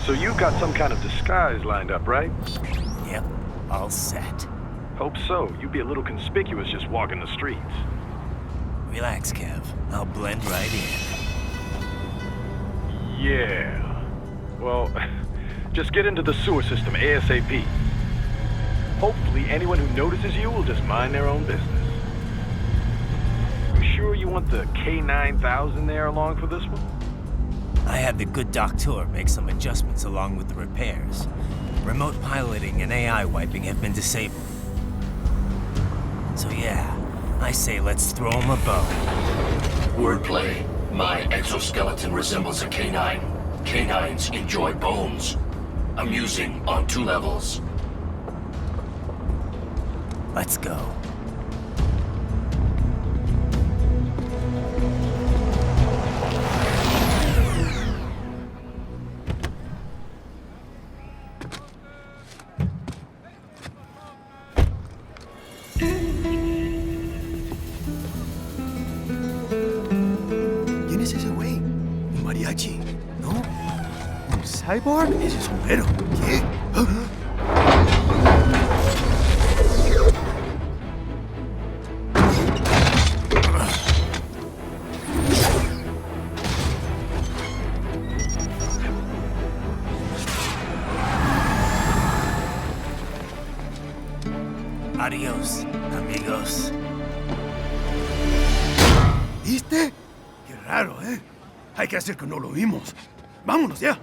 So you've got some kind of disguise lined up, right? Yep, all set. Hope so. You'd be a little conspicuous just walking the streets. Relax, Kev. I'll blend right in. Yeah. Well, just get into the sewer system ASAP. Hopefully anyone who notices you will just mind their own business. You sure you want the K9000 there along for this one? I had the good doctor make some adjustments along with the repairs. Remote piloting and AI wiping have been disabled. So yeah, I say let's throw him a bone. Wordplay. My exoskeleton resembles a canine. Canines enjoy bones. Amusing on 2 levels. Let's go. ¿Quién es ese güey? ¿Un mariachi? ¿No? ¿Un cyborg? Ese es sombrero. ¿Qué? Adiós, amigos. ¿Viste? Qué raro, ¿eh? Hay que hacer que no lo vimos. Vámonos ya.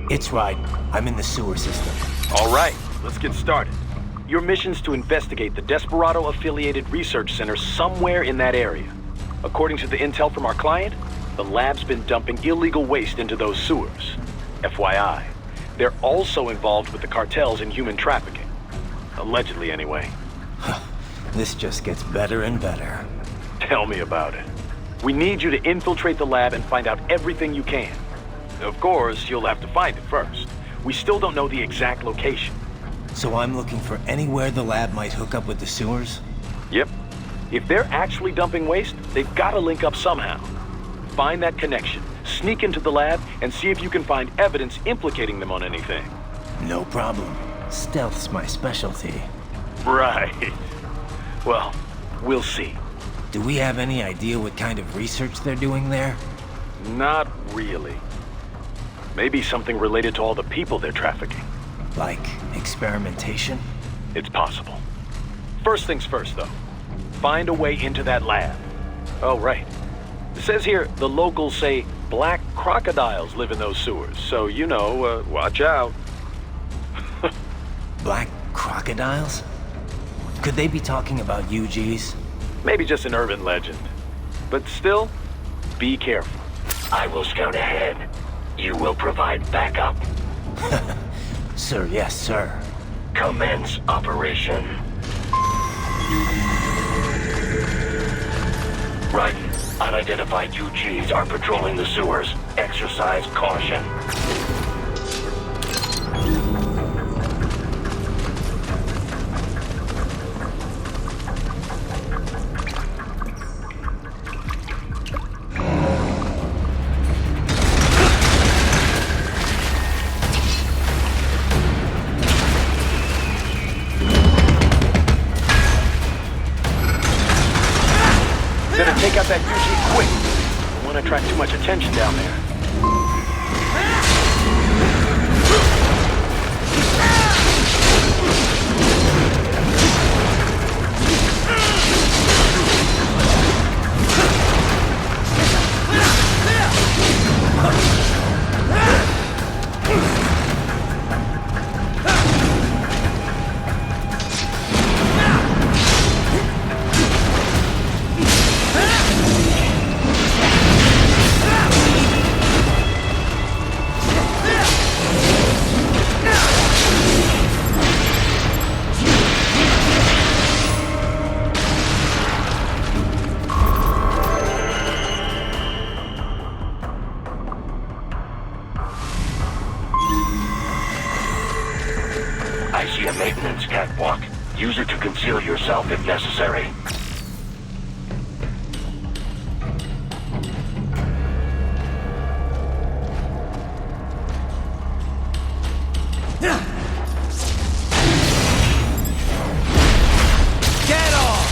It's right. I'm in the sewer system. All right, let's get started. Your mission's to investigate the Desperado-affiliated research center somewhere in that area. According to the intel from our client, the lab's been dumping illegal waste into those sewers. FYI, they're also involved with the cartels in human trafficking. Allegedly, anyway. This just gets better and better. Tell me about it. We need you to infiltrate the lab and find out everything you can. Of course, you'll have to find it first. We still don't know the exact location. So I'm looking for anywhere the lab might hook up with the sewers? Yep. If they're actually dumping waste, they've got to link up somehow. Find that connection, sneak into the lab, and see if you can find evidence implicating them on anything. No problem. Stealth's my specialty. Right. Well, we'll see. Do we have any idea what kind of research they're doing there? Not really. Maybe something related to all the people they're trafficking. Like experimentation? It's possible. First things first, though. Find a way into that lab. Oh, right. It says here the locals say black crocodiles live in those sewers, so, you know, watch out. Black crocodiles? Could they be talking about UGs? Maybe just an urban legend. But still, be careful. I will scout ahead. You will provide backup. Sir, yes, sir. Commence operation. Right. Unidentified UGs are patrolling the sewers. Exercise caution. Better take out that UG quick. Don't want to attract too much attention down there. Use it to conceal yourself if necessary. Get off!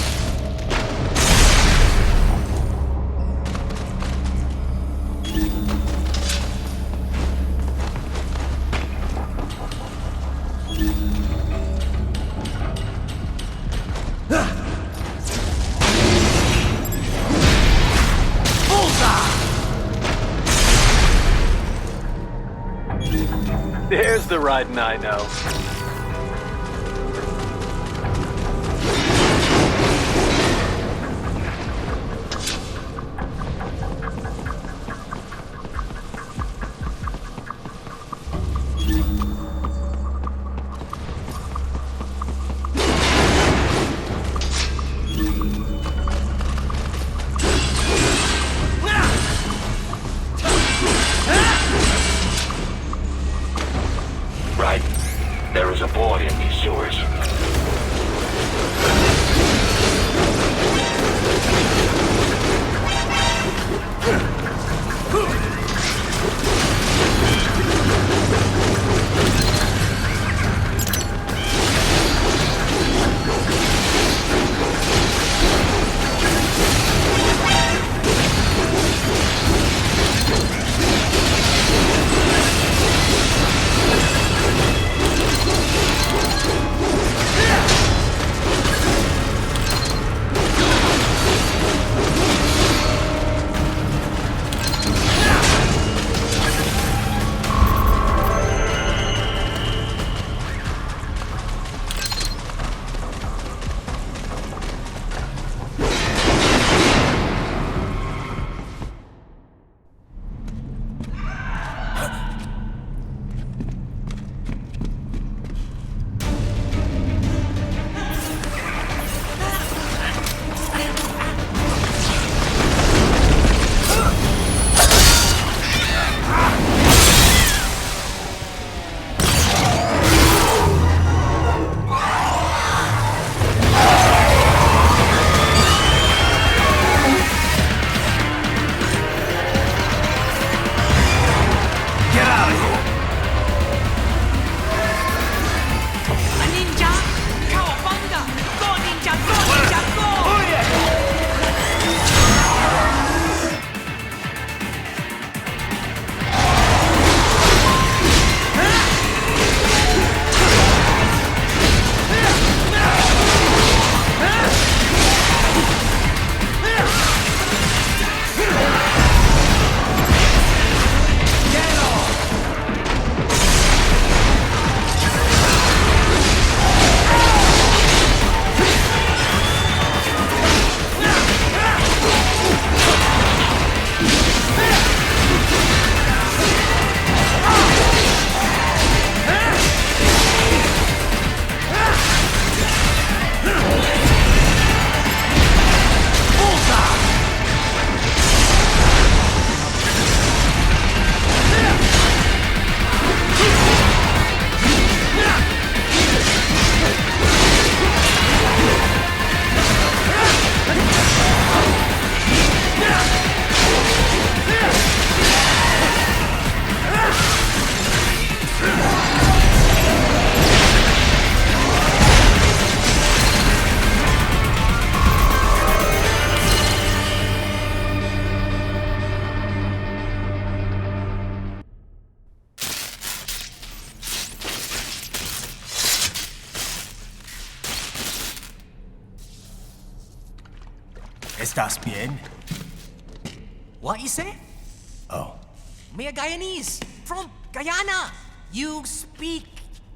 There's the riding I know. Right. There is a boy in these sewers. ¿Estás bien? What you say? Oh, Me a Guyanese from Guyana. You speak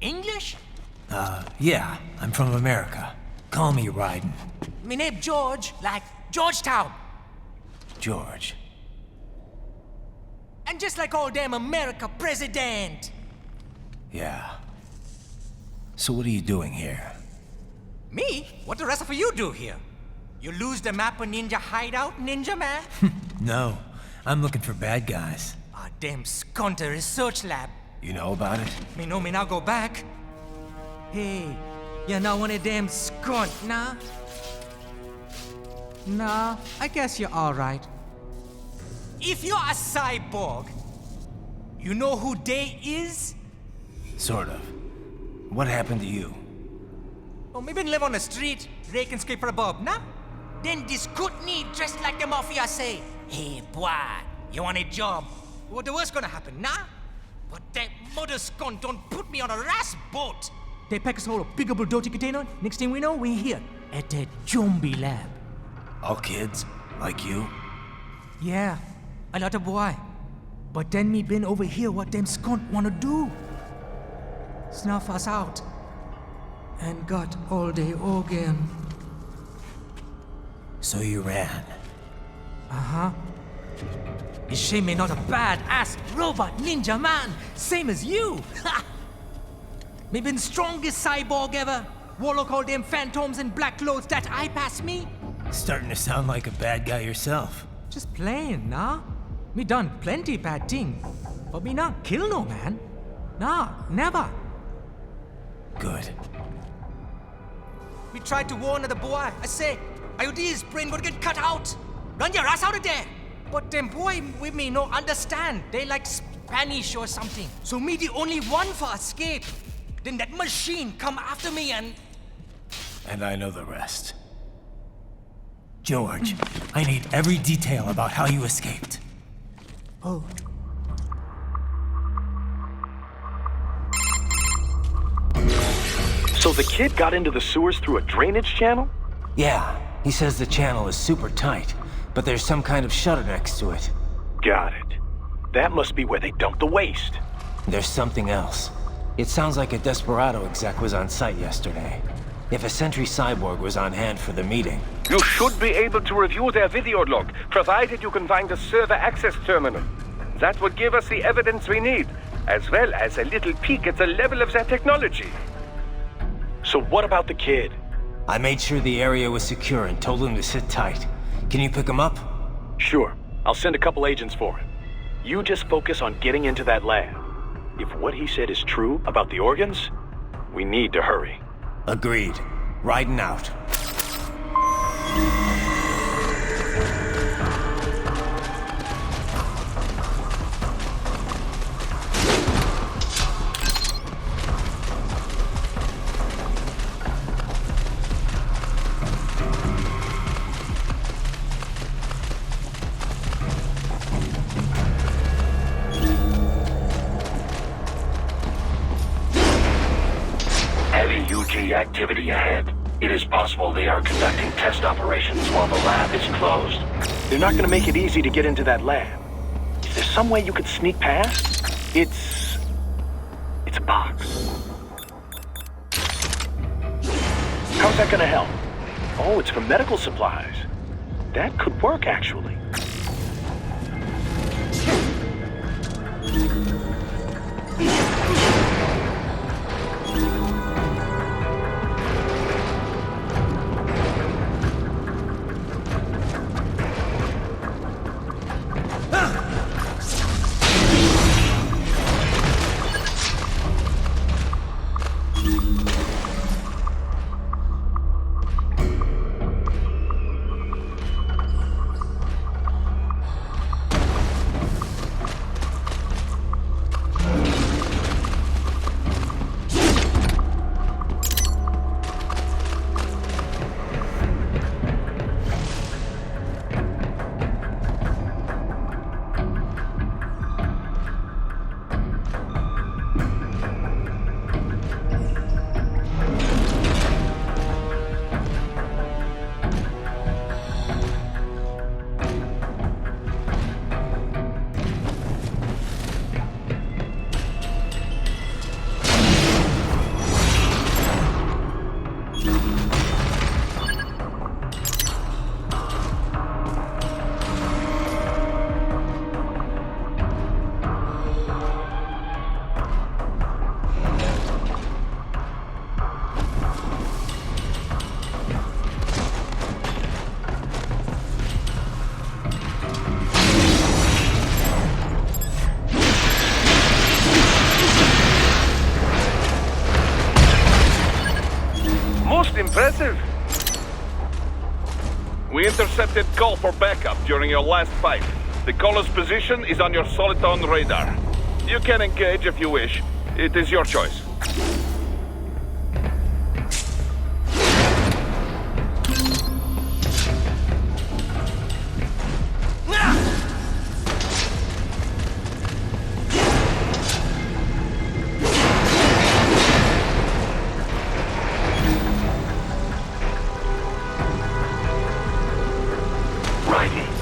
English? yeah, I'm from America. Call me Ryden. Me name George, like Georgetown. George. And just like all damn America president. Yeah. So what are you doing here? Me? What the rest of you do here? You lose the map of Ninja hideout, Ninja man? No, I'm looking for bad guys. Ah, damn Skunter research lab. You know about it? Me know me now go back. Hey, You're not one of them skunt, nah? Nah, I guess you're alright. If you're a cyborg, you know who they is? Sort of. What happened to you? Oh, maybe live on the street, rake and scrape for a bob, nah? Then this good need dressed like the mafia say, hey boy, you want a job? What the worst gonna happen, nah? But that mother skunt don't put me on a ras boat. They pack us all a big old dirty container. Next thing we know, we're here at that zombie lab. All kids? Like you? Yeah, a lot of boy. But then me been over here what them skunt wanna do. Snuff us out. And got all the organ. So you ran. Uh-huh. Is she me not a bad-ass robot ninja man, same as you? Ha! Me been strongest cyborg ever. Warlock all them phantoms in black clothes that eye pass me. Starting to sound like a bad guy yourself. Just plain, nah? Me done plenty bad thing. But me not kill no man. Nah, never. Good. We tried to warn the boy. I say, IOD's brain gonna get cut out. Run your ass out of there. But them boy with me no understand. They like Spanish or something. So me the only one for escape. Then that machine come after me and... And I know the rest. George, I need every detail about how you escaped. Oh. So the kid got into the sewers through a drainage channel? Yeah, he says the channel is super tight, but there's some kind of shutter next to it. Got it. That must be where they dumped the waste. There's something else. It sounds like a Desperado exec was on site yesterday. If a Sentry cyborg was on hand for the meeting. You should be able to review their video log, provided you can find a server access terminal. That would give us the evidence we need, as well as a little peek at the level of their technology. So what about the kid? I made sure the area was secure and told him to sit tight. Can you pick him up? Sure. I'll send a couple agents for him. You just focus on getting into that lab. If what he said is true about the organs, we need to hurry. Agreed. Riding out. Heavy UG activity ahead. It is possible they are conducting test operations while the lab is closed. They're not gonna make it easy to get into that lab. Is there some way you could sneak past? It's a box. How's that gonna help? Oh, it's for medical supplies. That could work, actually. Most impressive. We intercepted call for backup during your last fight. The caller's position is on your Soliton radar. You can engage if you wish. It is your choice.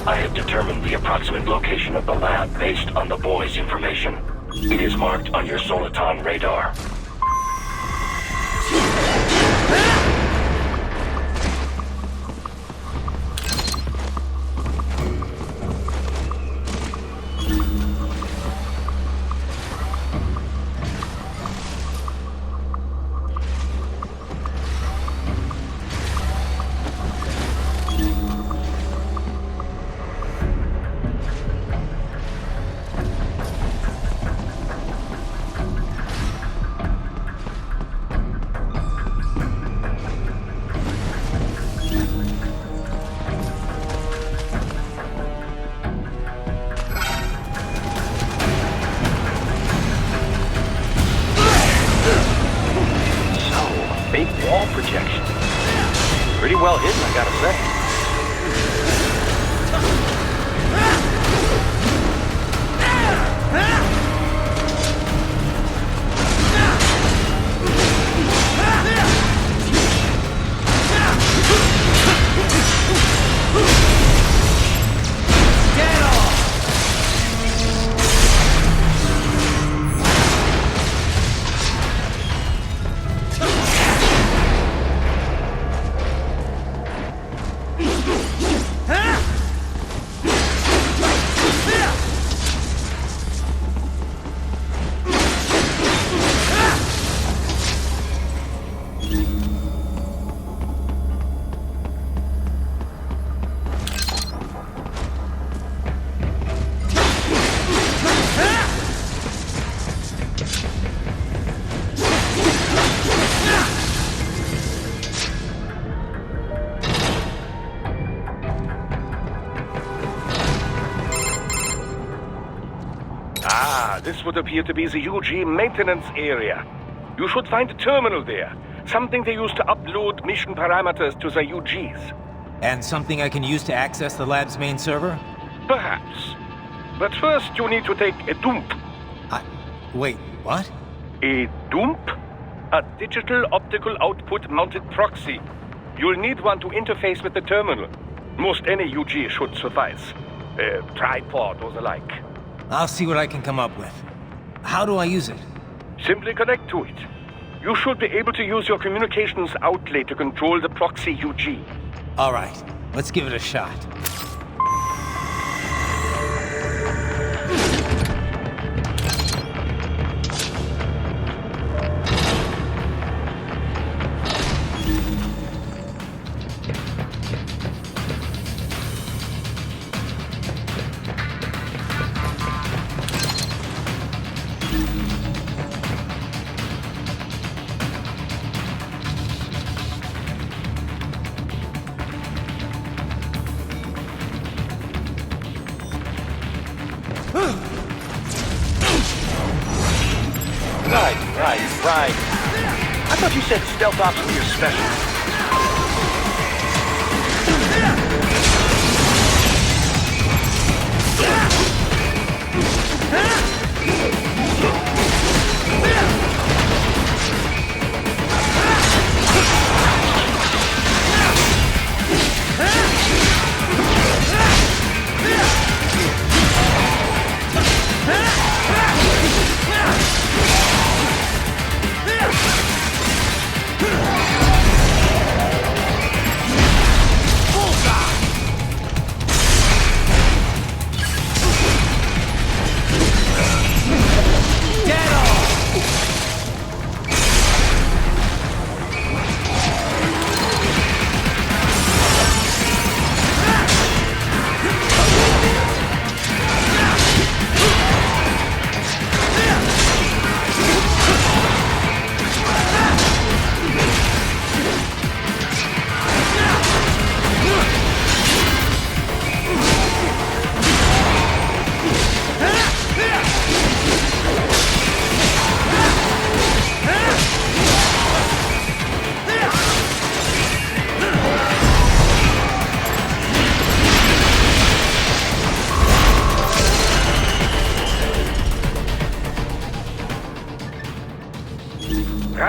I have determined the approximate location of the lab based on the boy's information. It is marked on your Soliton radar. Fake wall projection. Pretty well hidden, I gotta say. This would appear to be the UG maintenance area. You should find a terminal there. Something they use to upload mission parameters to the UGs. And something I can use to access the lab's main server? Perhaps. But first you need to take a dump. Wait, what? A dump? A digital optical output mounted proxy. You'll need one to interface with the terminal. Most any UG should suffice. A tripod or the like. I'll see what I can come up with. How do I use it? Simply connect to it. You should be able to use your communications outlet to control the proxy UG. All right, let's give it a shot. Right. I thought you said stealth ops were your specialty.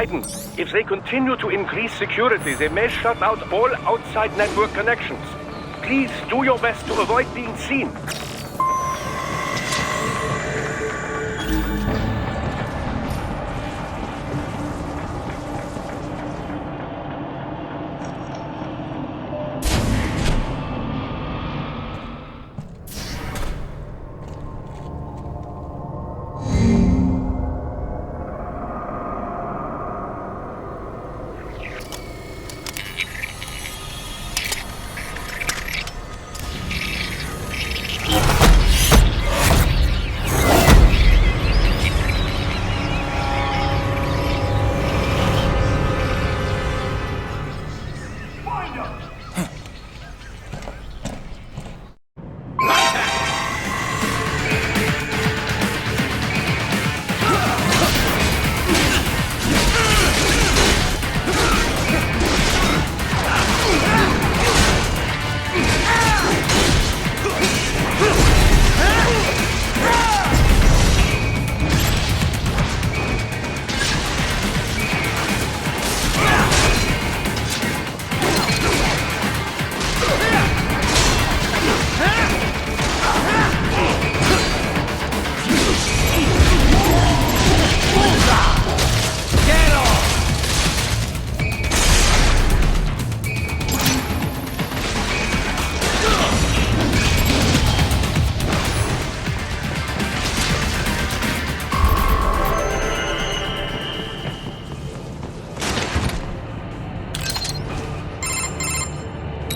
Titan, if they continue to increase security, they may shut out all outside network connections. Please do your best to avoid being seen.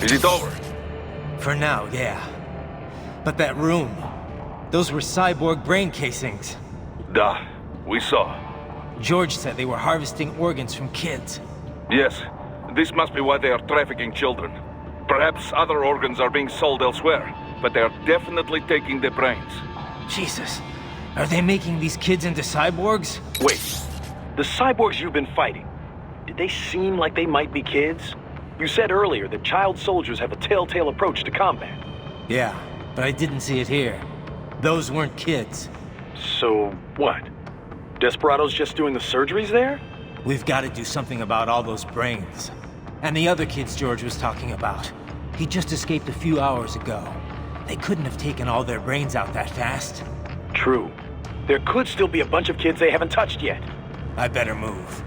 Is it over? For now, yeah. But that room, those were cyborg brain casings. Duh. We saw. George said they were harvesting organs from kids. Yes. This must be why they are trafficking children. Perhaps other organs are being sold elsewhere, but they are definitely taking the brains. Jesus, are they making these kids into cyborgs? Wait, the cyborgs you've been fighting, did they seem like they might be kids? You said earlier that child soldiers have a telltale approach to combat. Yeah, but I didn't see it here. Those weren't kids. So, what? Desperado's just doing the surgeries there? We've got to do something about all those brains. And the other kids George was talking about. He just escaped a few hours ago. They couldn't have taken all their brains out that fast. True. There could still be a bunch of kids they haven't touched yet. I better move.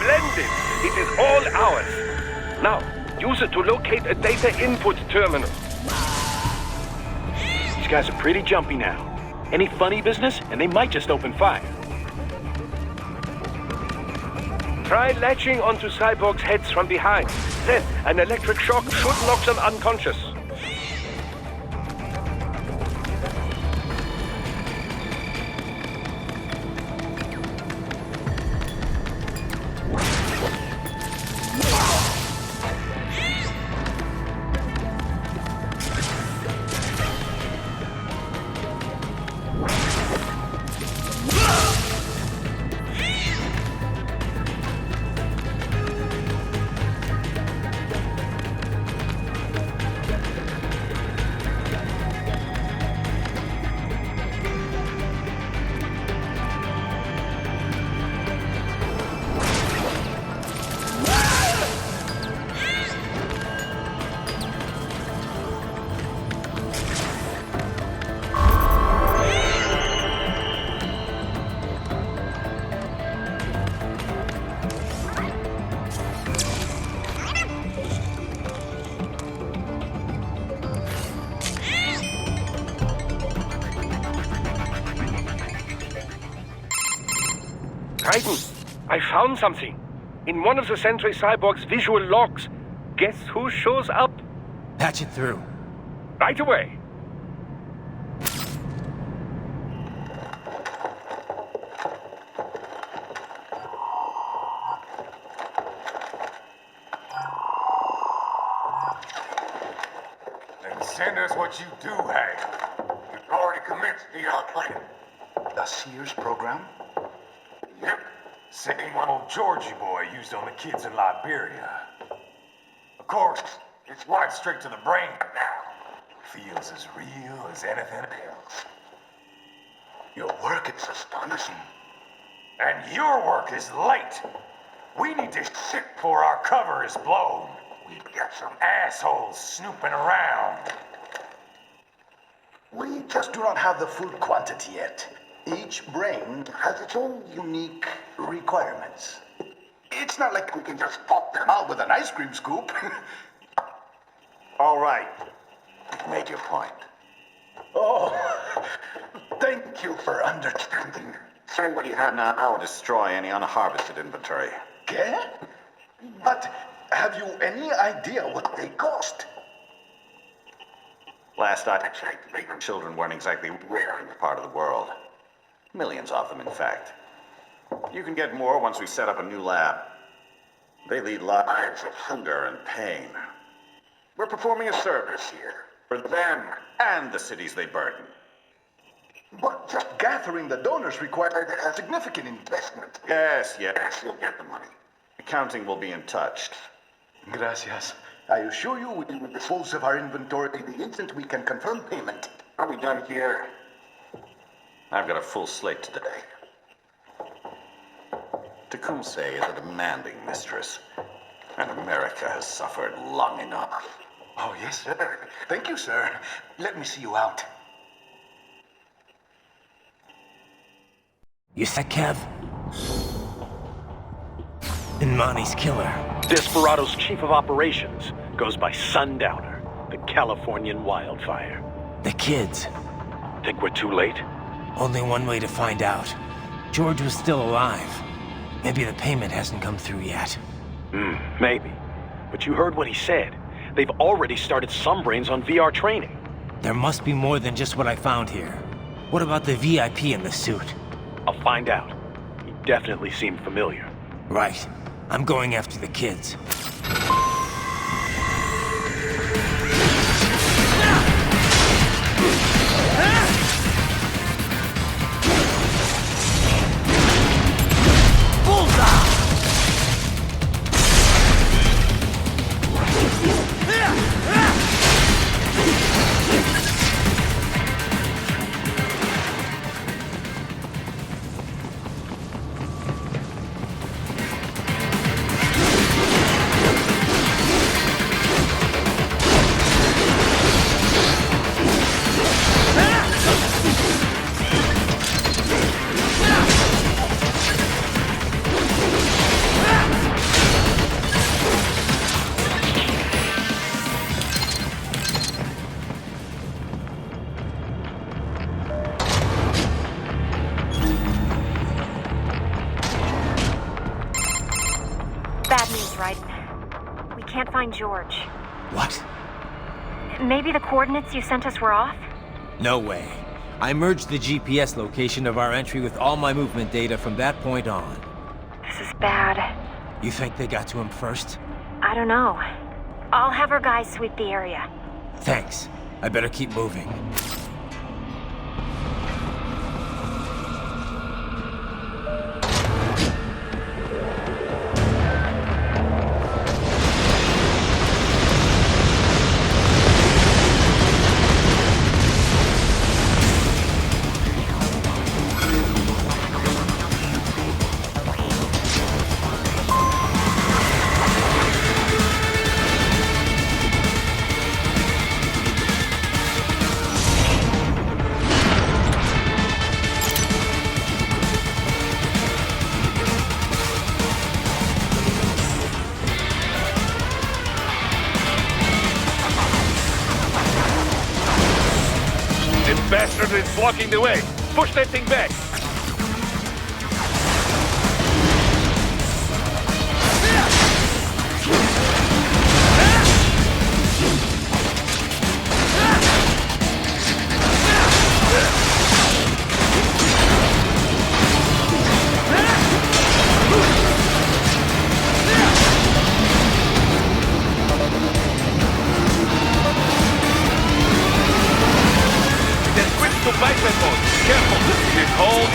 Splendid! It is all ours. Now, use it to locate a data input terminal. These guys are pretty jumpy now. Any funny business, and they might just open fire. Try latching onto cyborgs' heads from behind. Then, an electric shock should knock them unconscious. Titan, I found something. In one of the Sentry Cyborg's visual logs. Guess who shows up? Patch it through. Right away. Then send us what you do have. You've already commenced the plan. the Sears program? Yep. Same one old Georgie boy used on the kids in Liberia. Of course, it's right straight to the brain now. Feels as real as anything else. Your work is astonishing. And your work is late. We need to shit before our cover is blown. We've got some assholes snooping around. We just do not have the full quantity yet. Each brain has its own unique requirements. It's not like we can just pop them out with an ice cream scoop. All right. You've made your point. Oh, thank you for understanding. Send what you have now. I'll destroy any unharvested inventory. Okay? But have you any idea what they cost? Last I checked, the children weren't exactly rare in this part of the world. Millions of them, in fact. You can get more once we set up a new lab. They lead lives of hunger and pain. We're performing a service here for them and the cities they burden. But just gathering the donors required a significant investment. Yes, you'll get the money. Accounting will be in touch. Gracias. I assure you we will dispose of our inventory the instant we can confirm payment. Are we done here? I've got a full slate today. Tecumseh is a demanding mistress, and America has suffered long enough. Oh, yes, sir. Thank you, sir. Let me see you out. You said Kev? And Monty's killer. Desperado's chief of operations goes by Sundowner, the Californian wildfire. The kids. Think we're too late? Only one way to find out. George was still alive. Maybe the payment hasn't come through yet. Maybe. But you heard what he said. They've already started some brains on VR training. There must be more than just what I found here. What about the VIP in the suit? I'll find out. He definitely seemed familiar. Right. I'm going after the kids. Bad news, right? We can't find George. What? Maybe the coordinates you sent us were off? No way. I merged the GPS location of our entry with all my movement data from that point on. This is bad. You think they got to him first? I don't know. I'll have our guys sweep the area. Thanks. I better keep moving. Bastard is blocking the way. Push that thing back. Careful, it's cold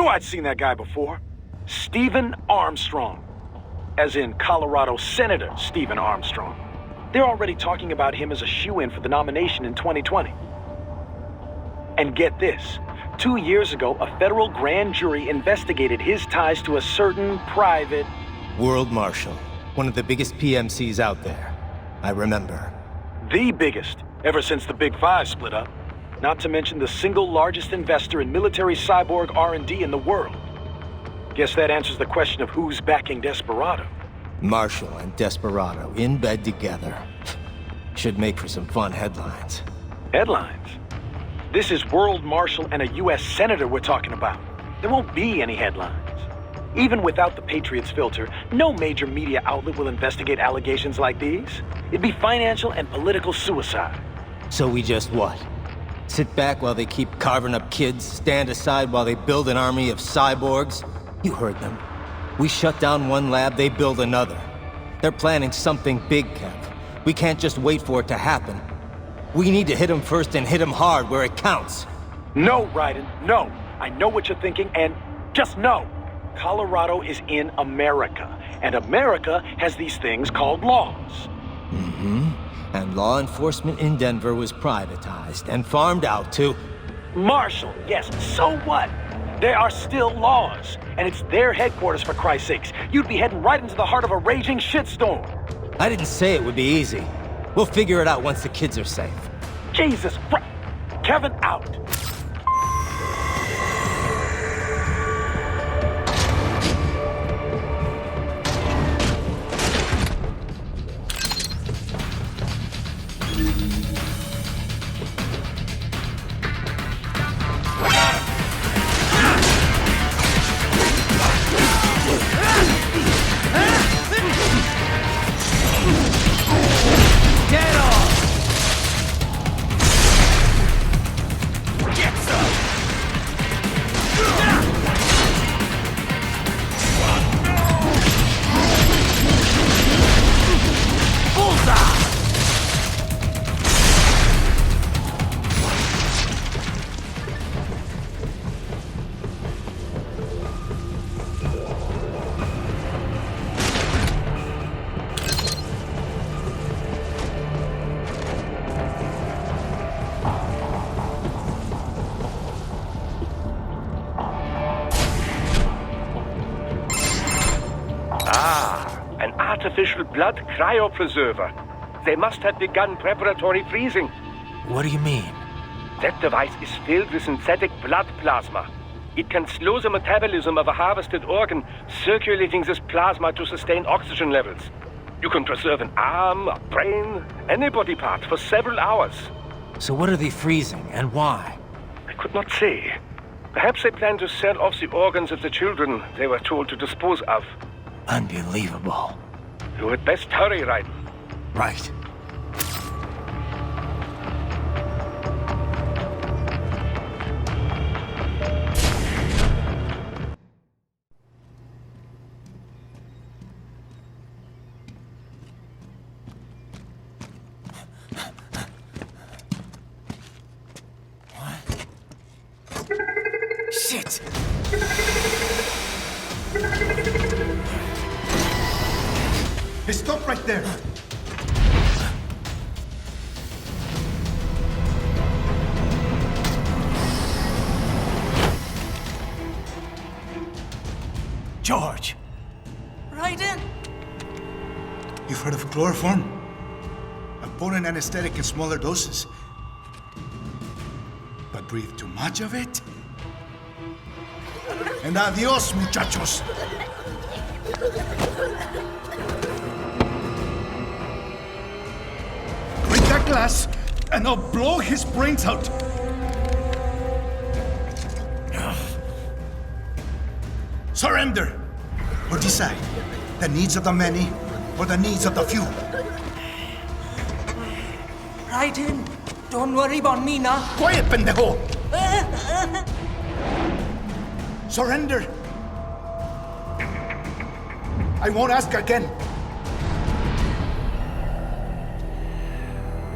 Knew I'd seen that guy before. Stephen Armstrong. As in Colorado Senator Stephen Armstrong. They're already talking about him as a shoo-in for the nomination in 2020. And get this. 2 years ago, a federal grand jury investigated his ties to a certain private... World Marshal. One of the biggest PMCs out there. I remember. The biggest, ever since the Big Five split up. Not to mention the single largest investor in military cyborg R&D in the world. Guess that answers the question of who's backing Desperado. Marshall and Desperado in bed together. Should make for some fun headlines. Headlines? This is World Marshal and a U.S. Senator we're talking about. There won't be any headlines. Even without the Patriots filter, no major media outlet will investigate allegations like these. It'd be financial and political suicide. So we just what? Sit back while they keep carving up kids, stand aside while they build an army of cyborgs? You heard them. We shut down one lab, they build another. They're planning something big, Kev. We can't just wait for it to happen. We need to hit them first and hit them hard where it counts. No, Raiden, no. I know what you're thinking, and just no. Colorado is in America, and America has these things called laws. Mm-hmm. And law enforcement in Denver was privatized and farmed out to... Marshall, yes, so what? There are still laws, and it's their headquarters, for Christ's sakes. You'd be heading right into the heart of a raging shitstorm. I didn't say it would be easy. We'll figure it out once the kids are safe. Jesus Christ. Kevin out. Artificial blood cryopreserver. They must have begun preparatory freezing. What do you mean? That device is filled with synthetic blood plasma. It can slow the metabolism of a harvested organ, circulating this plasma to sustain oxygen levels. You can preserve an arm, a brain, any body part for several hours. So what are they freezing, and why? I could not say. Perhaps they plan to sell off the organs of the children they were told to dispose of. Unbelievable. You had best hurry, Raiden. Right. Shit! Hey, stop right there! George! Raiden! You've heard of chloroform? A potent anesthetic in smaller doses. But breathe too much of it? And adios, muchachos! Break that glass, and I'll blow his brains out! Surrender! Or decide. The needs of the many, or the needs of the few. Raiden, don't worry about me now. Quiet, pendejo! Surrender! I won't ask again.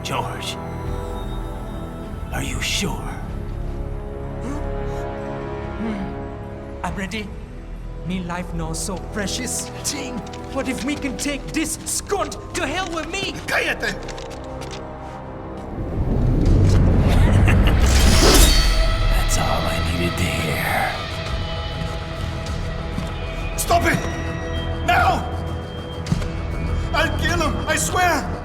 George, are you sure? I'm ready. Me life now so precious. Ting, what if we can take this skunt to hell with me? Cállate! That's all I needed to hear. Stop it! Now! I'll kill him, I swear!